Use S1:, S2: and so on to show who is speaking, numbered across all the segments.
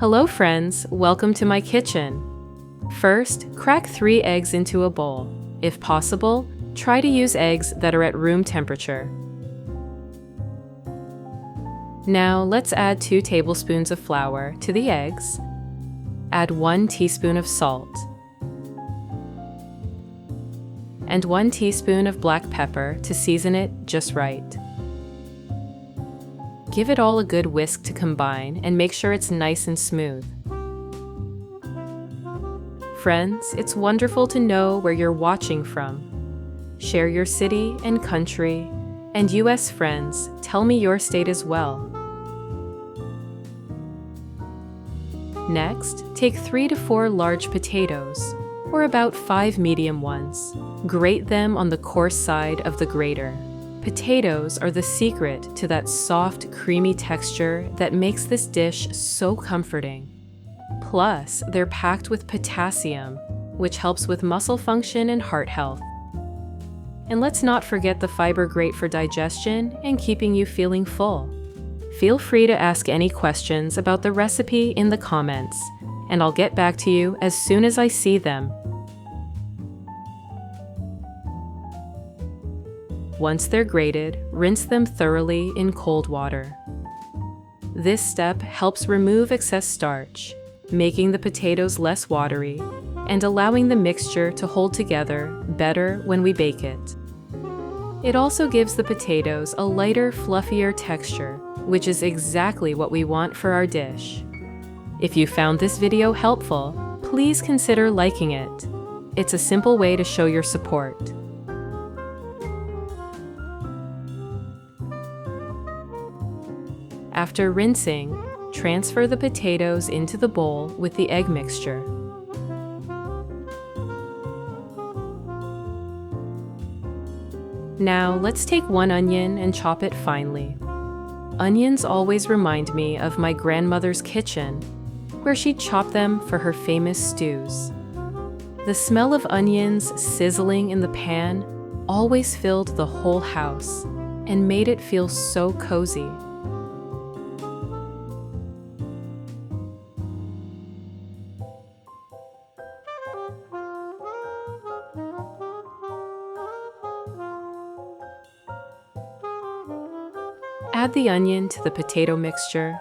S1: Hello friends, welcome to my kitchen. First, crack 3 eggs into a bowl. If possible, try to use eggs that are at room temperature. Now let's add 2 tablespoons of flour to the eggs. Add 1 teaspoon of salt and 1 teaspoon of black pepper to season it just right. Give it all a good whisk to combine and make sure it's nice and smooth. Friends, it's wonderful to know where you're watching from. Share your city and country, and US friends, tell me your state as well. Next, take 3 to 4 large potatoes, or about 5 medium ones. Grate them on the coarse side of the grater. Potatoes are the secret to that soft, creamy texture that makes this dish so comforting. Plus, they're packed with potassium, which helps with muscle function and heart health. And let's not forget the fiber great for digestion and keeping you feeling full. Feel free to ask any questions about the recipe in the comments, and I'll get back to you as soon as I see them. Once they're grated, rinse them thoroughly in cold water. This step helps remove excess starch, making the potatoes less watery and allowing the mixture to hold together better when we bake it. It also gives the potatoes a lighter, fluffier texture, which is exactly what we want for our dish. If you found this video helpful, please consider liking it. It's a simple way to show your support. After rinsing, transfer the potatoes into the bowl with the egg mixture. Now let's take 1 onion and chop it finely. Onions always remind me of my grandmother's kitchen, where she'd chop them for her famous stews. The smell of onions sizzling in the pan always filled the whole house and made it feel so cozy. Add the onion to the potato mixture.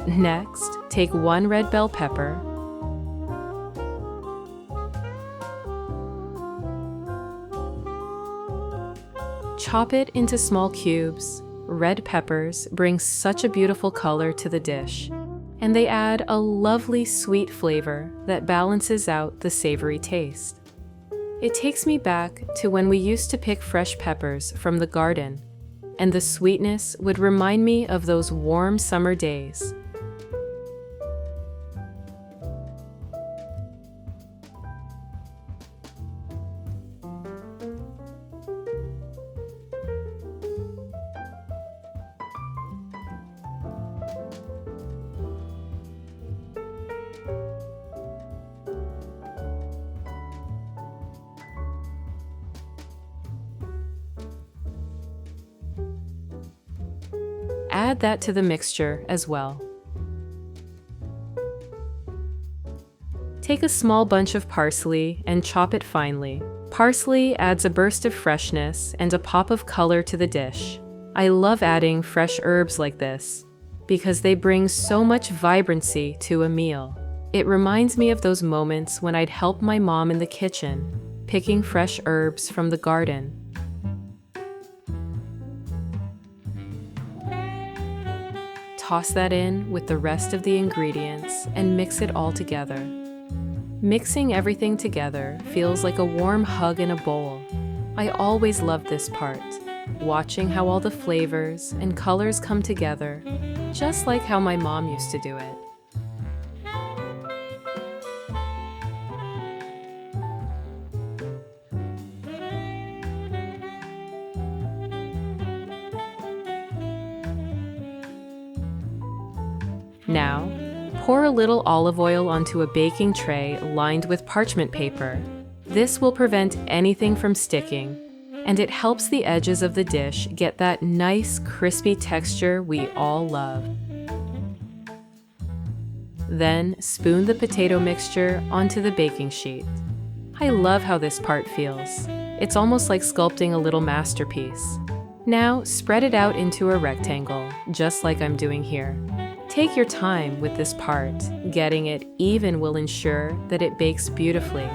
S1: Next, take 1 red bell pepper, chop it into small cubes. Red peppers bring such a beautiful color to the dish, and they add a lovely sweet flavor that balances out the savory taste. It takes me back to when we used to pick fresh peppers from the garden, and the sweetness would remind me of those warm summer days. Add that to the mixture as well. Take a small bunch of parsley and chop it finely. Parsley adds a burst of freshness and a pop of color to the dish. I love adding fresh herbs like this because they bring so much vibrancy to a meal. It reminds me of those moments when I'd help my mom in the kitchen, picking fresh herbs from the garden. Toss that in with the rest of the ingredients and mix it all together. Mixing everything together feels like a warm hug in a bowl. I always love this part, watching how all the flavors and colors come together, just like how my mom used to do it. Now, pour a little olive oil onto a baking tray lined with parchment paper. This will prevent anything from sticking. and it helps the edges of the dish get that nice, crispy texture we all love. Then, spoon the potato mixture onto the baking sheet. I love how this part feels. It's almost like sculpting a little masterpiece. Now, spread it out into a rectangle, just like I'm doing here. Take your time with this part. Getting it even will ensure that it bakes beautifully,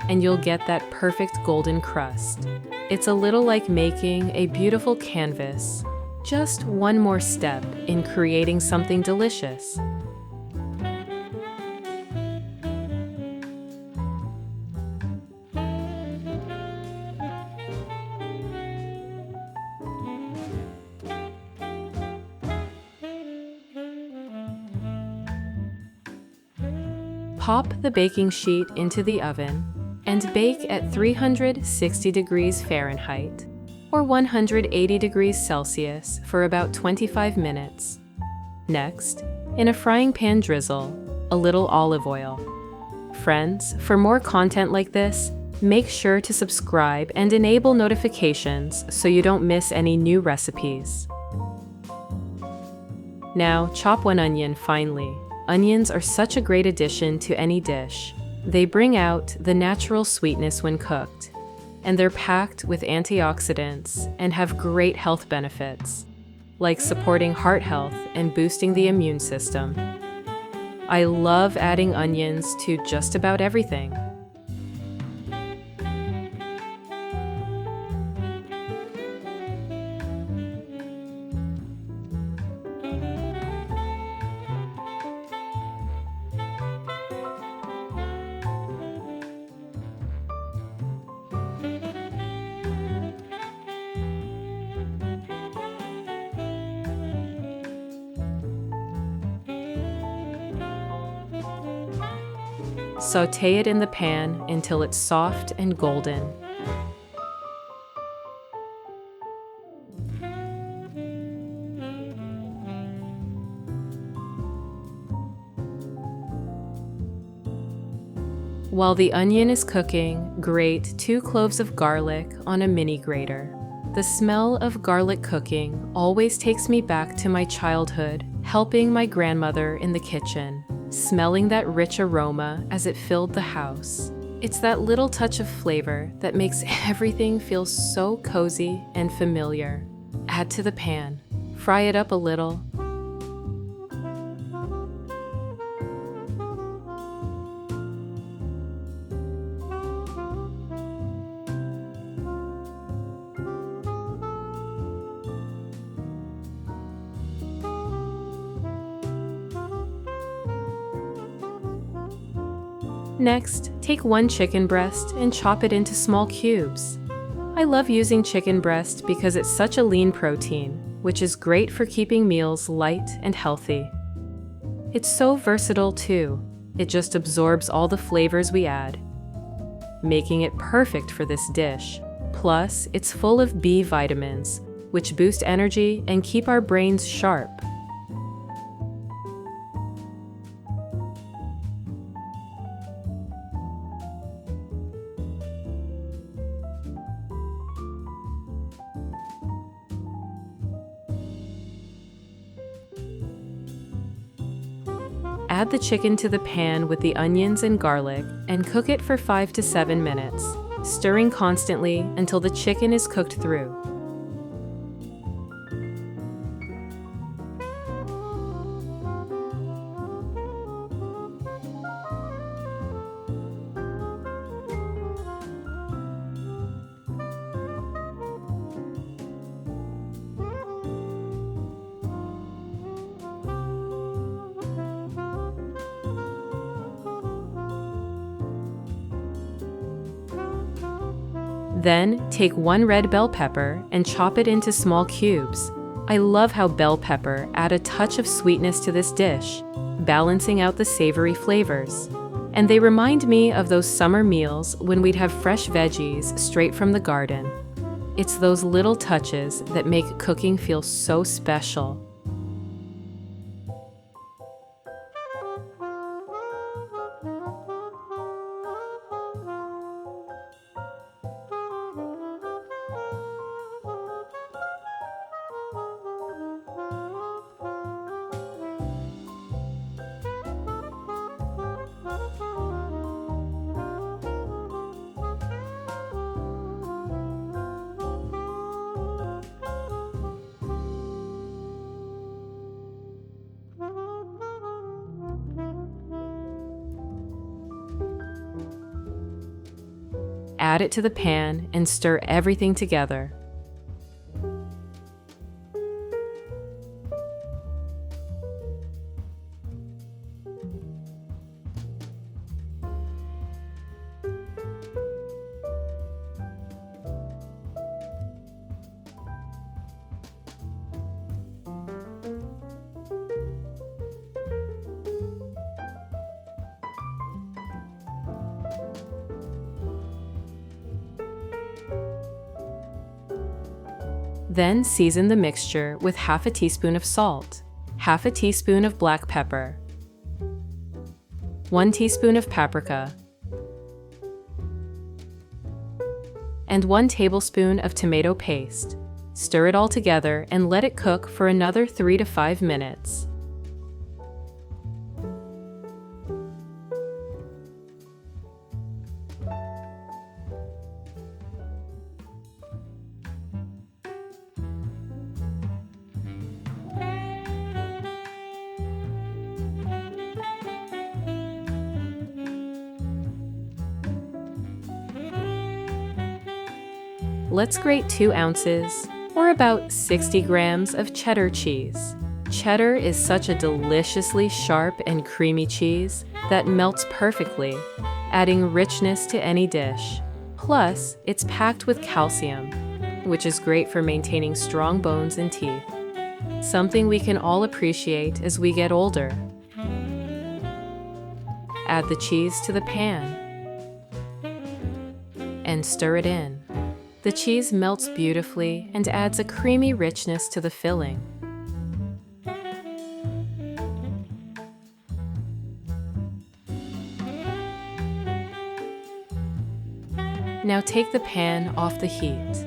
S1: and you'll get that perfect golden crust. It's a little like making a beautiful canvas. Just one more step in creating something delicious. Pop the baking sheet into the oven and bake at 360 degrees Fahrenheit or 180 degrees Celsius for about 25 minutes. Next, in a frying pan drizzle a little olive oil. Friends, for more content like this, make sure to subscribe and enable notifications so you don't miss any new recipes. Now, chop one onion finely. Onions are such a great addition to any dish. They bring out the natural sweetness when cooked, and they're packed with antioxidants and have great health benefits, like supporting heart health and boosting the immune system. I love adding onions to just about everything. Sauté it in the pan until it's soft and golden. While the onion is cooking, grate 2 cloves of garlic on a mini grater. The smell of garlic cooking always takes me back to my childhood, helping my grandmother in the kitchen, smelling that rich aroma as it filled the house. It's that little touch of flavor that makes everything feel so cozy and familiar. Add to the pan. Fry it up a little. Next, take 1 chicken breast and chop it into small cubes. I love using chicken breast because it's such a lean protein, which is great for keeping meals light and healthy. It's so versatile too. It just absorbs all the flavors we add, making it perfect for this dish. Plus, it's full of B vitamins, which boost energy and keep our brains sharp. Add the chicken to the pan with the onions and garlic and cook it for 5 to 7 minutes, stirring constantly until the chicken is cooked through. Then, take 1 red bell pepper and chop it into small cubes. I love how bell pepper add a touch of sweetness to this dish, balancing out the savory flavors. And they remind me of those summer meals when we'd have fresh veggies straight from the garden. It's those little touches that make cooking feel so special. Add it to the pan and stir everything together. Then season the mixture with half a teaspoon of salt, half a teaspoon of black pepper, 1 teaspoon of paprika, and 1 tablespoon of tomato paste. Stir it all together and let it cook for another 3 to 5 minutes. Let's grate 2 ounces, or about 60 grams of cheddar cheese. Cheddar is such a deliciously sharp and creamy cheese that melts perfectly, adding richness to any dish. Plus, it's packed with calcium, which is great for maintaining strong bones and teeth, something we can all appreciate as we get older. Add the cheese to the pan and stir it in. The cheese melts beautifully and adds a creamy richness to the filling. Now take the pan off the heat.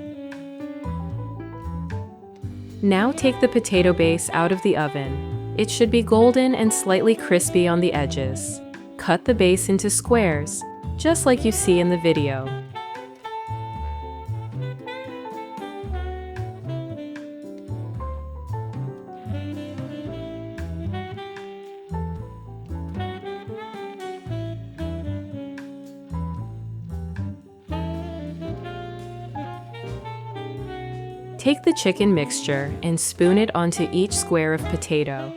S1: Now take the potato base out of the oven. It should be golden and slightly crispy on the edges. Cut the base into squares, just like you see in the video. Take the chicken mixture and spoon it onto each square of potato.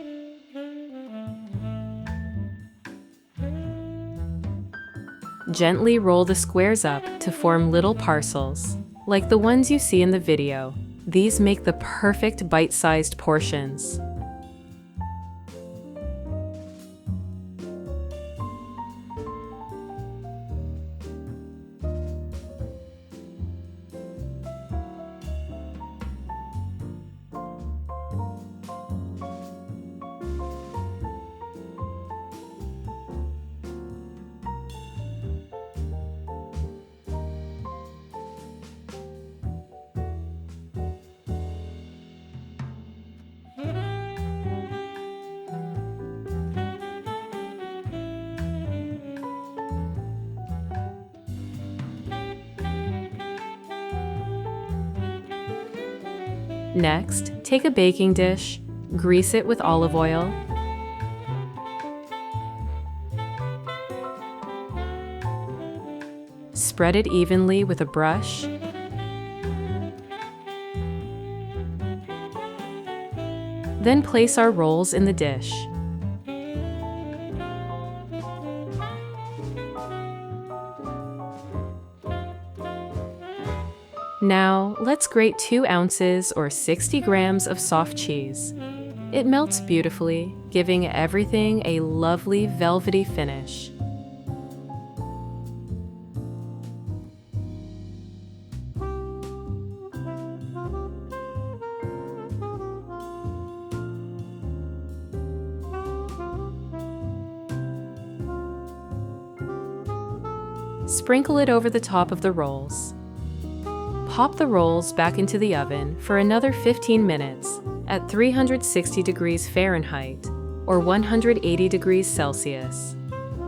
S1: Gently roll the squares up to form little parcels, like the ones you see in the video. These make the perfect bite-sized portions. Next, take a baking dish, grease it with olive oil, spread it evenly with a brush, then place our rolls in the dish. Now, let's grate 2 ounces or 60 grams of soft cheese. It melts beautifully, giving everything a lovely velvety finish. Sprinkle it over the top of the rolls. Pop the rolls back into the oven for another 15 minutes at 360 degrees Fahrenheit or 180 degrees Celsius.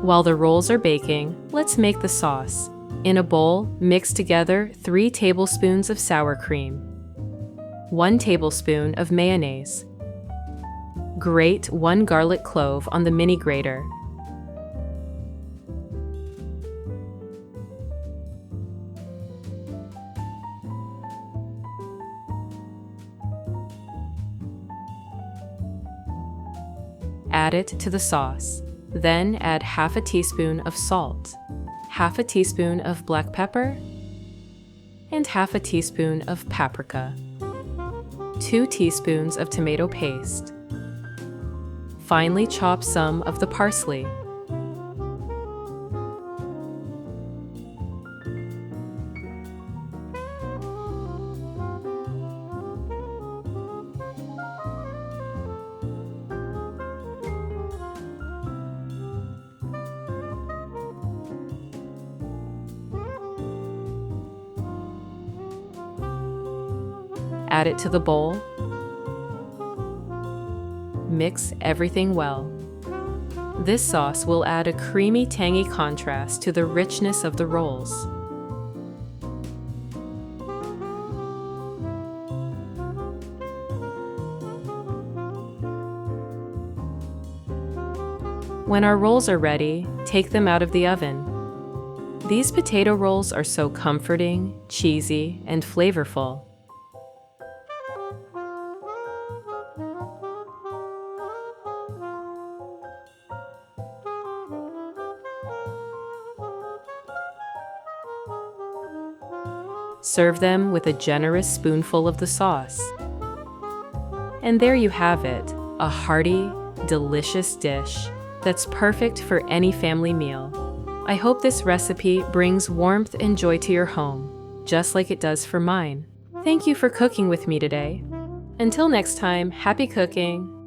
S1: While the rolls are baking, let's make the sauce. In a bowl, mix together 3 tablespoons of sour cream, 1 tablespoon of mayonnaise. Grate 1 garlic clove on the mini grater. Add it to the sauce. Then add half a teaspoon of salt, half a teaspoon of black pepper, and half a teaspoon of paprika, 2 teaspoons of tomato paste. Finely chop some of the parsley. Add it to the bowl. Mix everything well. This sauce will add a creamy, tangy contrast to the richness of the rolls. When our rolls are ready, take them out of the oven. These potato rolls are so comforting, cheesy, and flavorful. Serve them with a generous spoonful of the sauce. And there you have it, a hearty, delicious dish that's perfect for any family meal. I hope this recipe brings warmth and joy to your home, just like it does for mine. Thank you for cooking with me today. Until next time, happy cooking!